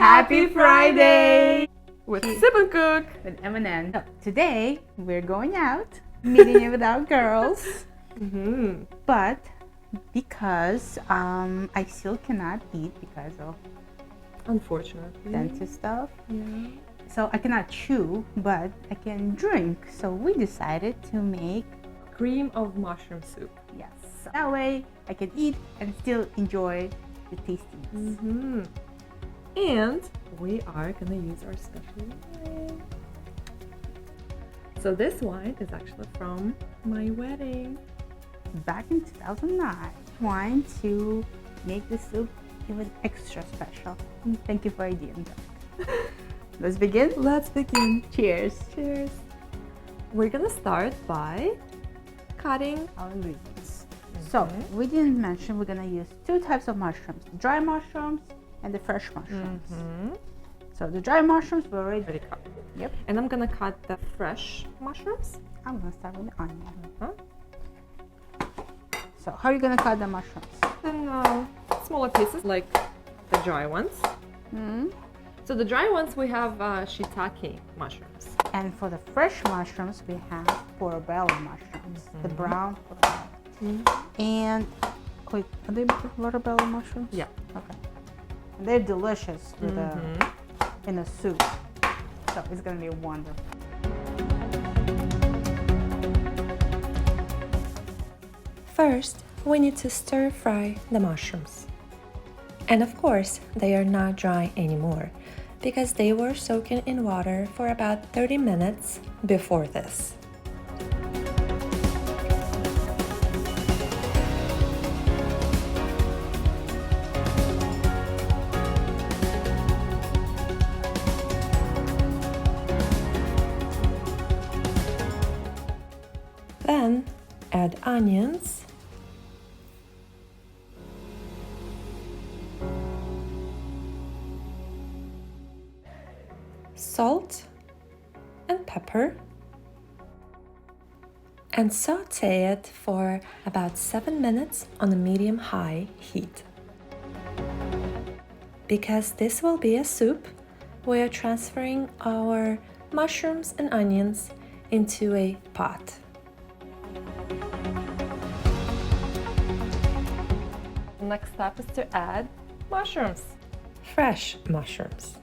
Happy Friday! With Sip and Cook. With M&N. So, today, we're going out, meeting with our girls. But because I still cannot eat because of Unfortunately. dentist stuff. Yeah. So I cannot chew, but I can drink. So we decided to make, Cream of mushroom soup. yes. That way I can eat and still enjoy the tastiness. And we are gonna use our special wine. So this wine is actually from my wedding. Back in 2009, trying to make the soup even extra special. Thank you for idea. Let's begin. Let's begin. Cheers. Cheers. We're gonna start by cutting. Our ingredients. So we didn't mention we're gonna use two types of mushrooms: the dry mushrooms and the fresh mushrooms. So the dry mushrooms we already. Already cut. Yep. And I'm gonna cut the fresh mushrooms. I'm gonna start with the onion. Uh-huh. So how are you gonna cut the mushrooms? And smaller pieces like the dry ones. So the dry ones we have shiitake mushrooms. And for the fresh mushrooms, we have portobello mushrooms, the brown portobello. And wait, are they portobello mushrooms? Yeah. Okay. And they're delicious with in a soup. So it's gonna be wonderful. First, we need to stir fry the mushrooms. And of course, they are not dry anymore because they were soaking in water for about 30 minutes before this. Then add onions, salt and pepper, and saute it for about 7 minutes on a medium-high heat. Because this will be a soup, we are transferring our mushrooms and onions into a pot. Next step is to add mushrooms. Fresh mushrooms.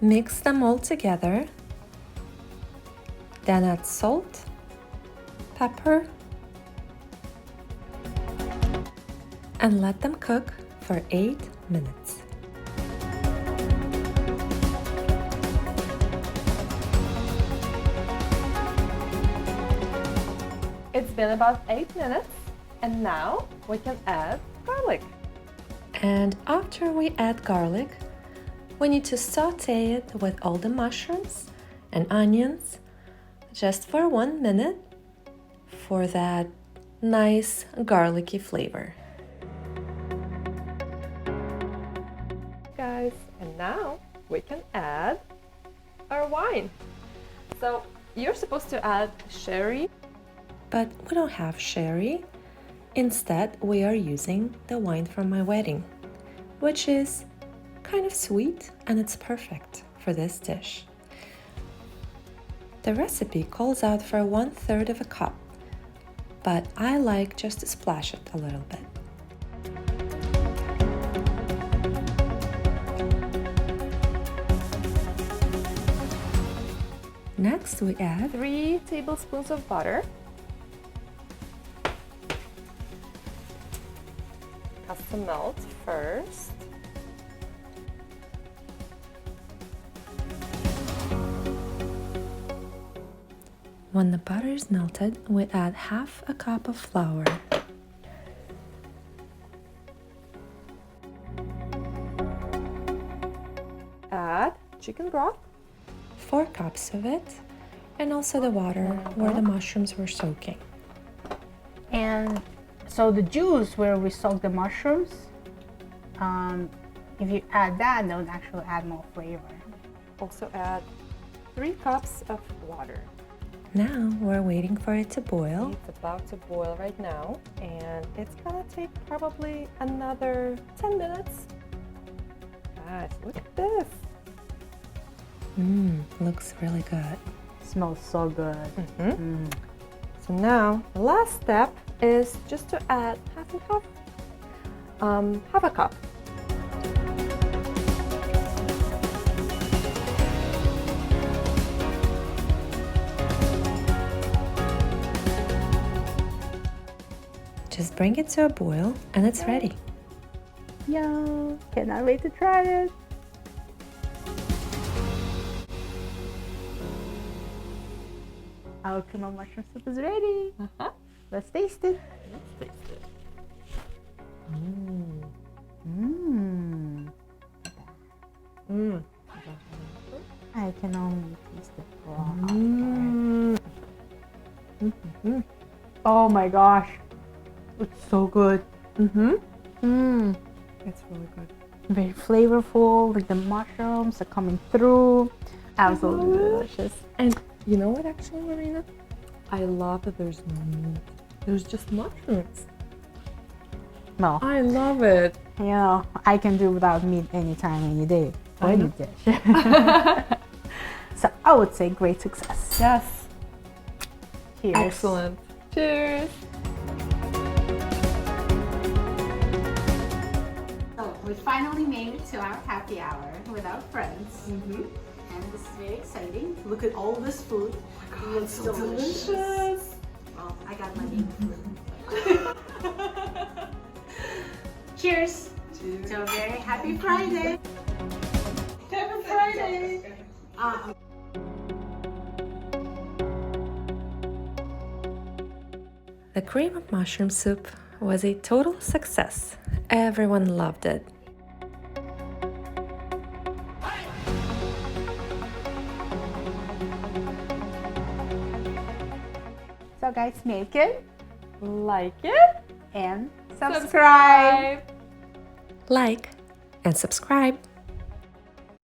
Mix them all together, then add salt, pepper, and let them cook for 8 minutes. It's been about 8 minutes, and now we can add garlic. And after we add garlic, we need to saute it with all the mushrooms and onions just for 1 minute for that nice garlicky flavor. Guys, and now we can add our wine. So you're supposed to add sherry. But we don't have sherry. Instead, we are using the wine from my wedding, which is kind of sweet and it's perfect for this dish. The recipe calls out for 1/3 of a cup, but I like just to splash it a little bit. Next, we add 3 tablespoons of butter. Has to melt first. When the butter is melted, we add 1/2 cup of flour. Add chicken broth. 4 cups of it, and also the water where the mushrooms were soaking. And so the juice where we soak the mushrooms, if you add that, that would actually add more flavor. Also add 3 cups of water. Now we're waiting for it to boil. It's about to boil right now, and it's gonna take probably another 10 minutes. Guys, look at this. Looks really good. Smells so good. So now the last step is just to add half and half. Half a cup. Just bring it to a boil and it's ready. Yum! Cannot wait to try it. Our cream of mushroom soup is ready. Let's taste it. Let's taste it. I can only taste the broth. Oh my gosh, it's so good. It's really good. Very flavorful, like the mushrooms are coming through. Absolutely delicious. And you know what, actually, Marina? I love that there's no meat. There's just mushrooms. Well, I love it. you know, I can do without meat anytime, any day, or any dish. So I would say great success. Yes. Cheers. Excellent. Cheers. So we finally made it to our happy hour with our friends. And this is very exciting. Look at all this food. Oh my God, it's so delicious. Well, I got my name food. Cheers. To a very happy Friday. Happy Friday. The cream of mushroom soup was a total success. Everyone loved it. So guys, make it Like it? and subscribe. Like and subscribe.